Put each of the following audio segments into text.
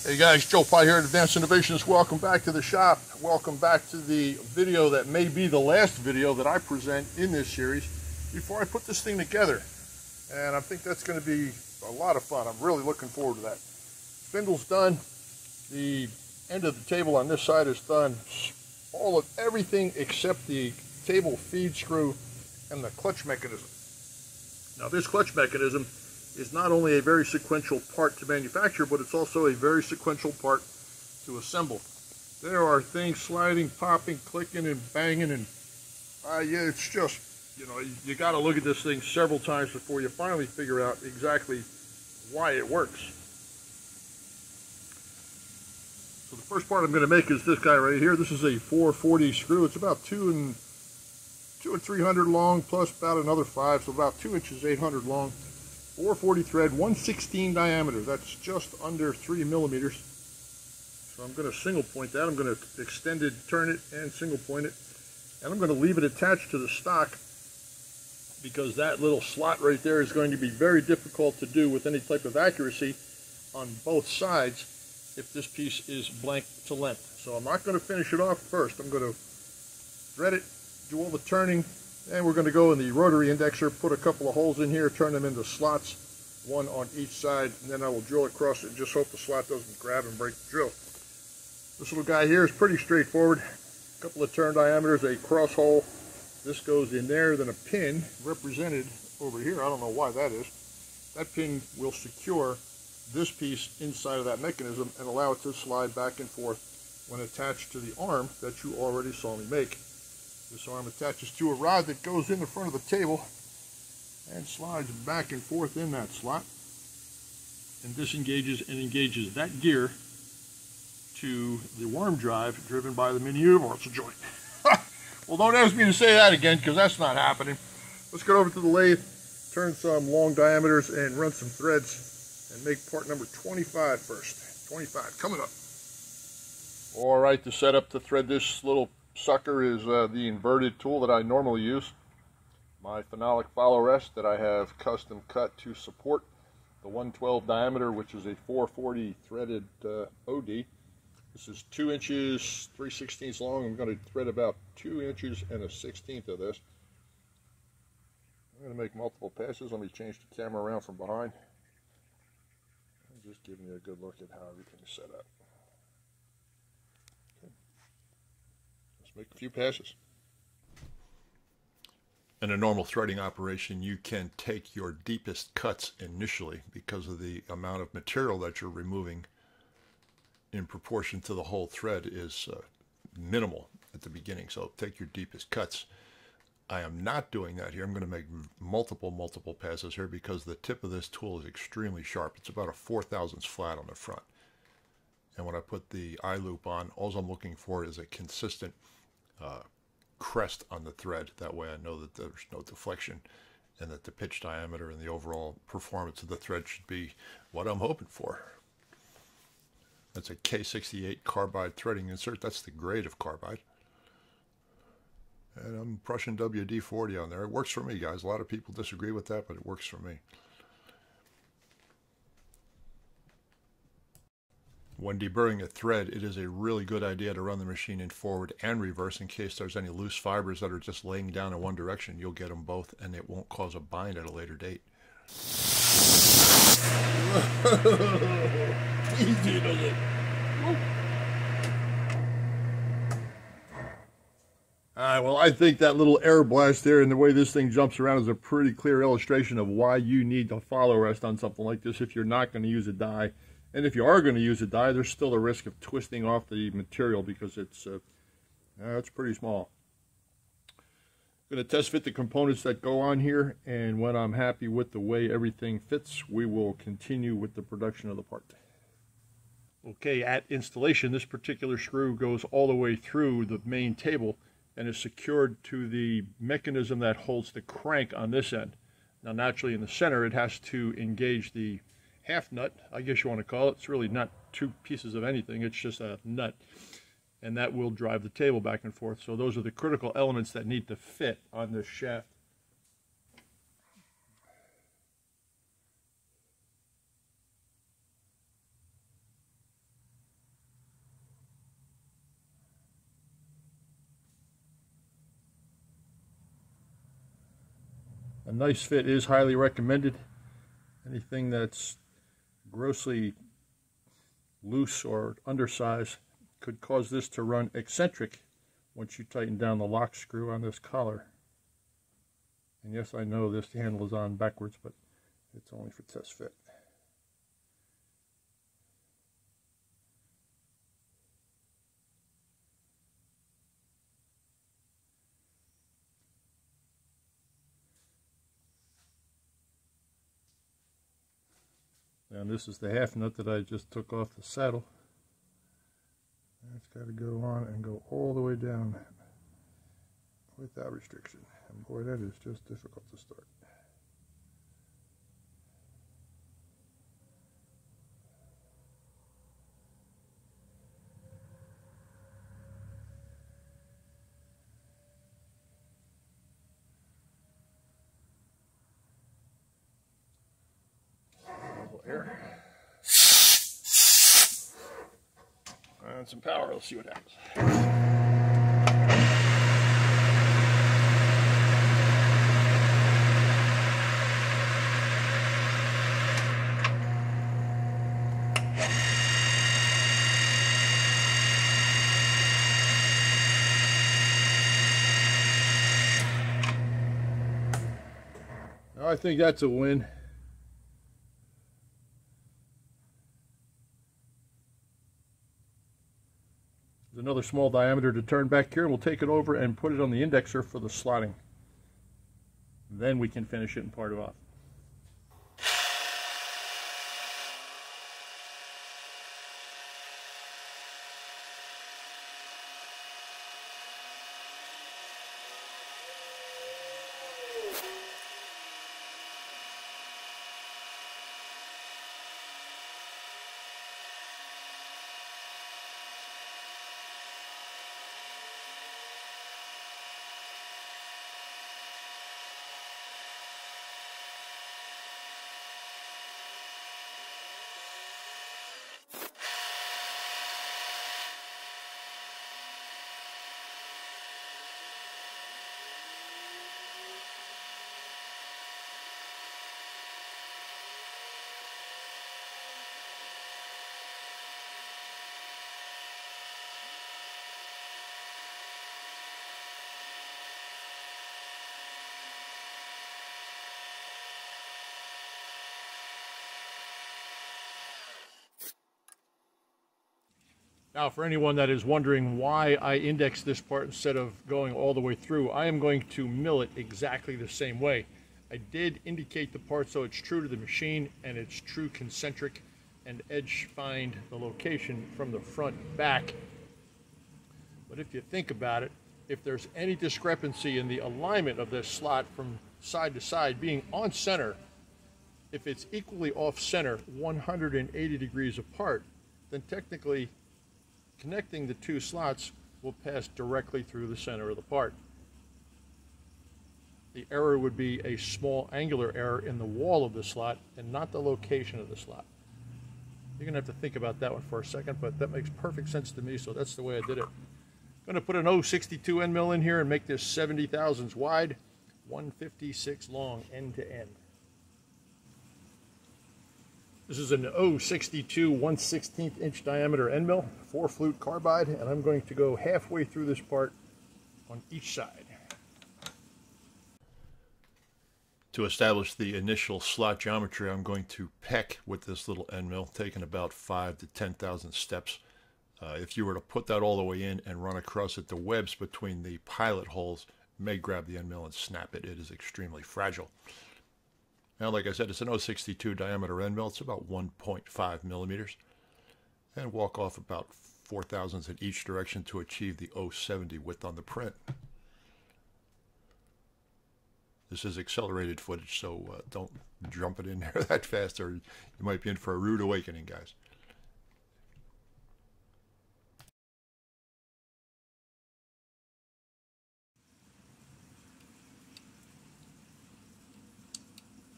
Hey guys, Joe Pye here at Advanced Innovations. Welcome back to the shop. Welcome back to the video that may be the last video that I present in this series before I put this thing together. And I think that's going to be a lot of fun. I'm really looking forward to that. Spindle's done. The end of the table on this side is done. All of everything except the table feed screw and the clutch mechanism. Now this clutch mechanism is not only a very sequential part to manufacture, but it's also a very sequential part to assemble. There are things sliding, popping, clicking, and banging, and yeah, it's just, you know, you got to look at this thing several times before you finally figure out exactly why it works. So the first part I'm going to make is this guy right here. This is a 440 screw. It's about 2 and 300 long, plus about another 5, so about 2 inches 800 long. 440 thread, 116 diameter. That's just under 3 millimeters. So I'm going to single point that. I'm going to extend it, turn it, and single point it. And I'm going to leave it attached to the stock because that little slot right there is going to be very difficult to do with any type of accuracy on both sides if this piece is blank to length. So I'm not going to finish it off first. I'm going to thread it, do all the turning, and we're going to go in the rotary indexer, put a couple of holes in here, turn them into slots, one on each side, and then I will drill across it and just hope the slot doesn't grab and break the drill. This little guy here is pretty straightforward. A couple of turn diameters, a cross hole. This goes in there, then a pin represented over here. I don't know why that is. That pin will secure this piece inside of that mechanism and allow it to slide back and forth when attached to the arm that you already saw me make. This arm attaches to a rod that goes in the front of the table and slides back and forth in that slot and disengages and engages that gear to the worm drive driven by the mini universal joint. Well, don't ask me to say that again because that's not happening. Let's get over to the lathe, turn some long diameters and run some threads and make part number 25 first. 25 coming up. All right, to set up to thread this little sucker is the inverted tool that I normally use. My phenolic follow rest that I have custom cut to support the 112 diameter, which is a 440 threaded OD. This is 2 inches 3/16 long. I'm going to thread about 2 inches and a 1/16 of this. I'm going to make multiple passes. Let me change the camera around from behind. I'm just giving you a good look at how everything's set up. Make a few passes. In a normal threading operation, you can take your deepest cuts initially because of the amount of material that you're removing in proportion to the whole thread is minimal at the beginning. So take your deepest cuts. I am not doing that here. I'm going to make multiple passes here because the tip of this tool is extremely sharp. It's about a 4/1000 flat on the front. And when I put the eye loop on, all I'm looking for is a consistent crest on the thread. That way I know that there's no deflection and that the pitch diameter and the overall performance of the thread should be what I'm hoping for. That's a K68 carbide threading insert. That's the grade of carbide. And I'm Prussian WD-40 on there. It works for me, guys. A lot of people disagree with that, but it works for me. When deburring a thread, it is a really good idea to run the machine in forward and reverse in case there's any loose fibers that are just laying down in one direction. You'll get them both and it won't cause a bind at a later date. Easy, does it? Alright, well, I think that little air blast there and the way this thing jumps around is a pretty clear illustration of why you need to follow rest on something like this if you're not going to use a die. And if you are going to use a die, there's still a risk of twisting off the material because it's pretty small. I'm going to test fit the components that go on here, and when I'm happy with the way everything fits, we will continue with the production of the part. Okay, at installation, this particular screw goes all the way through the main table and is secured to the mechanism that holds the crank on this end. Now, naturally, in the center, it has to engage the half nut, I guess you want to call it. It's really not two pieces of anything, it's just a nut. And that will drive the table back and forth. So those are the critical elements that need to fit on this shaft. A nice fit is highly recommended. Anything that's grossly loose or undersized could cause this to run eccentric once you tighten down the lock screw on this collar. And yes, I know this handle is on backwards, but it's only for test fit. And this is the half nut that I just took off the saddle. That's got to go on and go all the way down without restriction. And boy, that is just difficult to start. Air. And some power, let's see what happens. I think that's a win. There's another small diameter to turn back here, and we'll take it over and put it on the indexer for the slotting. Then we can finish it and part it off. Now, for anyone that is wondering why I index this part instead of going all the way through, I am going to mill it exactly the same way. I did indicate the part so it's true to the machine and it's true concentric, and edge find the location from the front back. But if you think about it, if there's any discrepancy in the alignment of this slot from side to side being on center, if it's equally off center 180 degrees apart, then technically connecting the two slots will pass directly through the center of the part. The error would be a small angular error in the wall of the slot and not the location of the slot. You're going to have to think about that one for a second, but that makes perfect sense to me, so that's the way I did it. I'm going to put an 0.62 end mill in here and make this 70 thousandths wide, 156 long end to end. This is an 0.62 1/16 inch diameter end mill, 4-flute carbide, and I'm going to go halfway through this part on each side. To establish the initial slot geometry, I'm going to peck with this little end mill, taking about 5 to 10,000 steps. If you were to put that all the way in and run across it, the webs between the pilot holes may grab the end mill and snap it. It is extremely fragile. Now, like I said, it's an 0.62 diameter end mill. It's about 1.5 millimeters. And walk off about 4 thousandths in each direction to achieve the 0.70 width on the print. This is accelerated footage, so don't jump it in there that fast, or you might be in for a rude awakening, guys.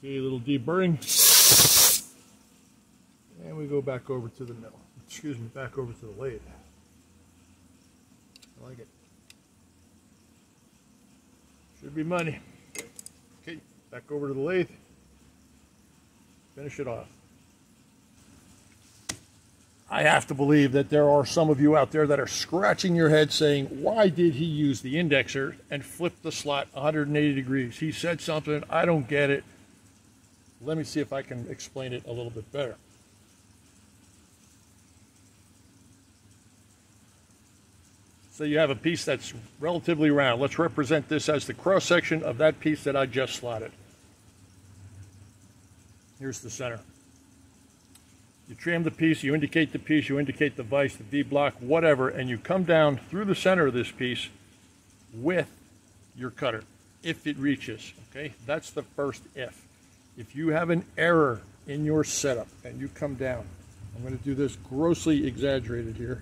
Okay, a little deburring. And we go back over to the mill. Excuse me, back over to the lathe. I like it. Should be money. Okay, Back over to the lathe. Finish it off. I have to believe that there are some of you out there that are scratching your head saying, why did he use the indexer and flip the slot 180 degrees? He said something, I don't get it. Let me see if I can explain it a little bit better. So you have a piece that's relatively round. Let's represent this as the cross section of that piece that I just slotted. Here's the center. You trim the piece, you indicate the piece, you indicate the vise, the V block, whatever, and you come down through the center of this piece with your cutter, if it reaches, okay? That's the first if. If you have an error in your setup and you come down, I'm going to do this grossly exaggerated here.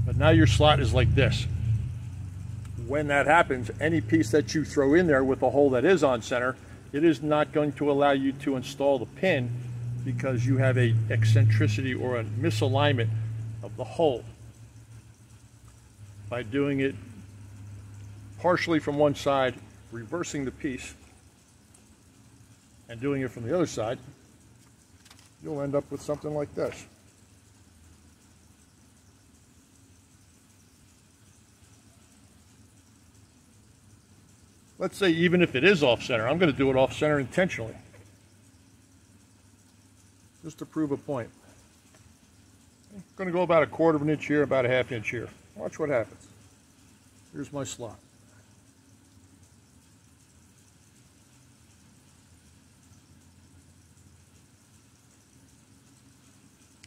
But now your slot is like this. When that happens, any piece that you throw in there with a hole that is on center, it is not going to allow you to install the pin because you have a eccentricity or a misalignment of the hole. By doing it partially from one side, reversing the piece, and doing it from the other side, you'll end up with something like this. Let's say even if it is off center, I'm going to do it off center intentionally, just to prove a point. I'm going to go about 1/4 of an inch here, about 1/2 inch here. Watch what happens. Here's my slot.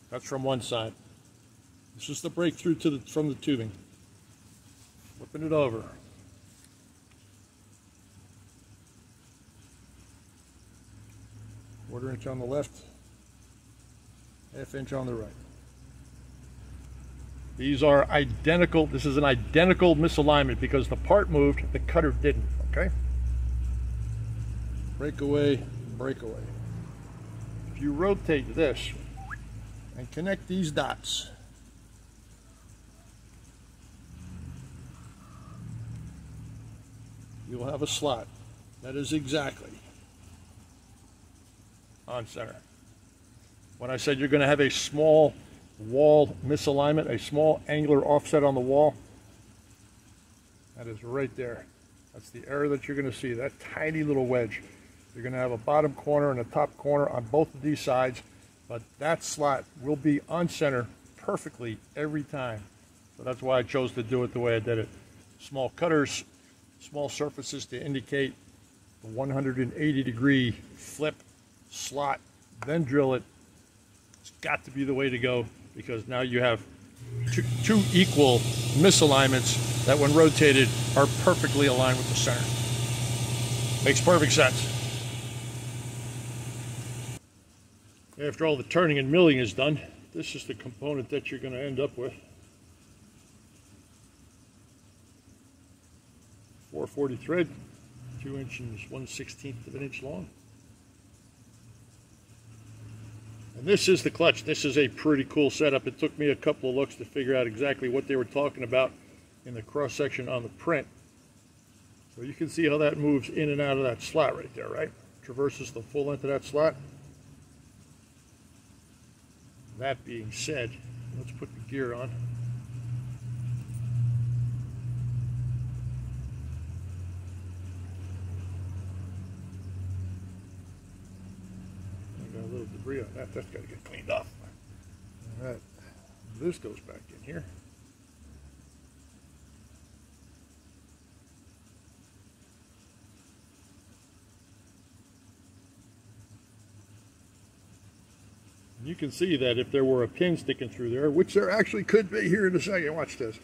That's from one side. This is the breakthrough from the tubing. Flipping it over. Quarter inch on the left, 1/2 inch on the right. These are identical. This is an identical misalignment because the part moved, the cutter didn't, okay? Breakaway, breakaway. If you rotate this and connect these dots, you'll have a slot that is exactly on center. When I said you're going to have a small wall misalignment, a small angular offset on the wall, that is right there. That's the error that you're going to see, that tiny little wedge. You're going to have a bottom corner and a top corner on both of these sides, but that slot will be on center perfectly every time. So that's why I chose to do it the way I did it. Small cutters, small surfaces to indicate the 180 degree flip, slot, then drill it. It's got to be the way to go because now you have two equal misalignments that when rotated are perfectly aligned with the center. Makes perfect sense. After all the turning and milling is done, this is the component that you're going to end up with. 440 thread, 2 inches, 1/16 of an inch long. And this is the clutch. This is a pretty cool setup. It took me a couple of looks to figure out exactly what they were talking about in the cross section on the print. So you can see how that moves in and out of that slot right there, right? Traverses the full length of that slot. That being said, let's put the gear on. Got a little debris on that. That's got to get cleaned off. All right, this goes back in here. And you can see that if there were a pin sticking through there, which there actually could be here in a second. Watch this.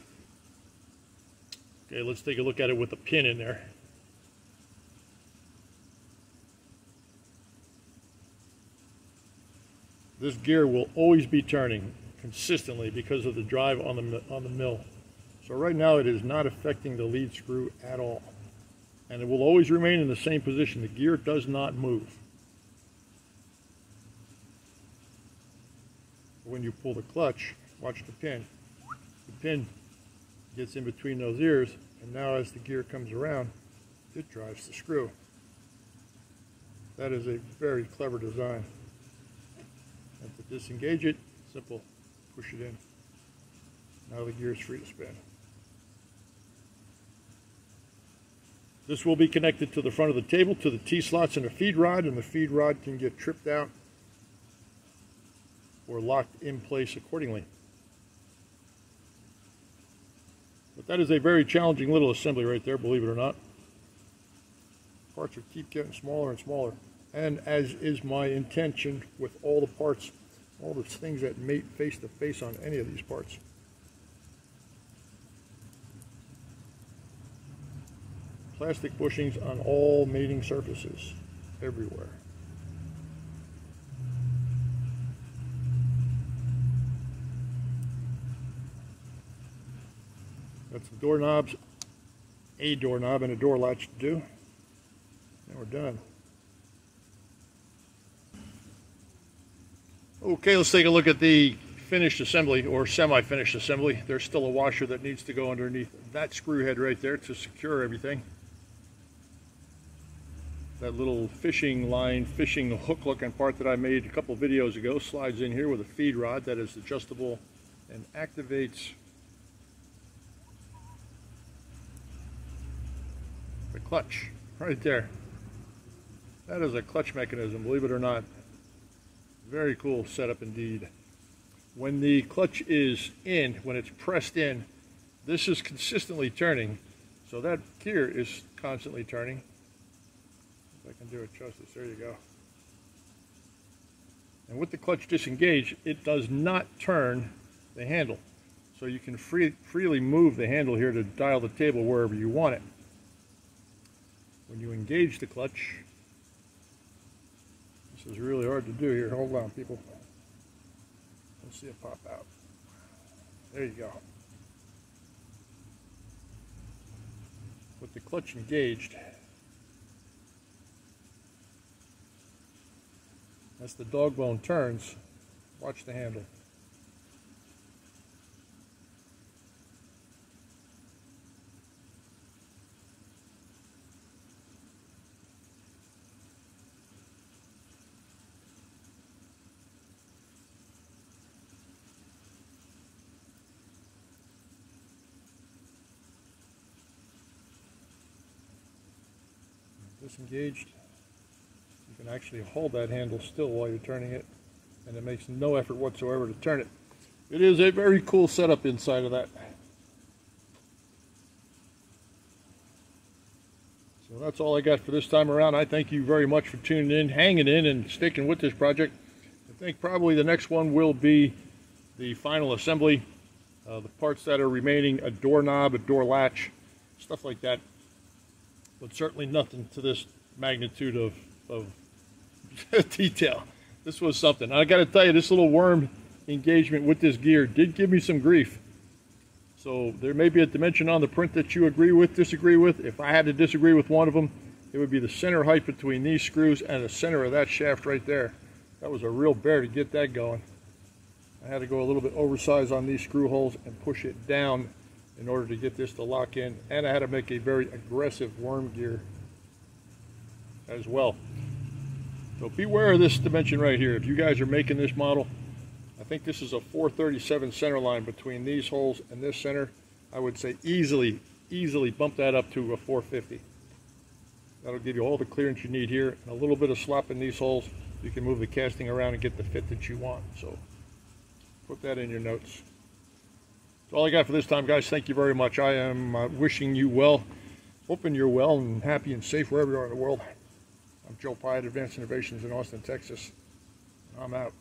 Okay, let's take a look at it with a pin in there. This gear will always be turning consistently because of the drive on the mill. So right now it is not affecting the lead screw at all. And it will always remain in the same position. The gear does not move. When you pull the clutch, watch the pin. The pin gets in between those ears, and now as the gear comes around, it drives the screw. That is a very clever design. And to disengage it, simple, push it in. Now the gear is free to spin. This will be connected to the front of the table, to the T-slots and the feed rod, and the feed rod can get tripped out or locked in place accordingly. But that is a very challenging little assembly right there, believe it or not. Parts will keep getting smaller and smaller, and as is my intention with all the parts, all the things that mate face to face on any of these parts. Plastic bushings on all mating surfaces, everywhere. Got some doorknobs, a doorknob and a door latch to do. And we're done. Okay, let's take a look at the finished assembly or semi-finished assembly. There's still a washer that needs to go underneath that screw head right there to secure everything. That little fishing line, fishing hook looking part that I made a couple videos ago slides in here with a feed rod that is adjustable and activates the clutch right there. That is a clutch mechanism, believe it or not. Very cool setup indeed. When the clutch is in, when it's pressed in, this is consistently turning, so that gear is constantly turning. If I can do it justice, there you go. And with the clutch disengaged, it does not turn the handle. So you can freely move the handle here to dial the table wherever you want it. When you engage the clutch, this is really hard to do here. Hold on, people. Let's see it pop out. There you go. With the clutch engaged, as the dog bone turns, watch the handle. Disengaged. You can actually hold that handle still while you're turning it, and it makes no effort whatsoever to turn it. It is a very cool setup inside of that. So that's all I got for this time around. I thank you very much for tuning in, hanging in, and sticking with this project. I think probably the next one will be the final assembly. The parts that are remaining, a doorknob, a door latch, stuff like that. But certainly nothing to this magnitude of detail. This was something. I got to tell you, this little worm engagement with this gear did give me some grief. So there may be a dimension on the print that you agree with, disagree with. If I had to disagree with one of them, it would be the center height between these screws and the center of that shaft right there. That was a real bear to get that going. I had to go a little bit oversized on these screw holes and push it down in order to get this to lock in, and I had to make a very aggressive worm gear as well. So beware of this dimension right here. If you guys are making this model, I think this is a 437 center line between these holes and this center. I would say easily bump that up to a 450. That'll give you all the clearance you need here, and a little bit of slop in these holes. You can move the casting around and get the fit that you want. So put that in your notes. That's all I got for this time, guys. Thank you very much. I am wishing you well, hoping you're well and happy and safe wherever you are in the world. I'm Joe Pye at Advanced Innovations in Austin, Texas. I'm out.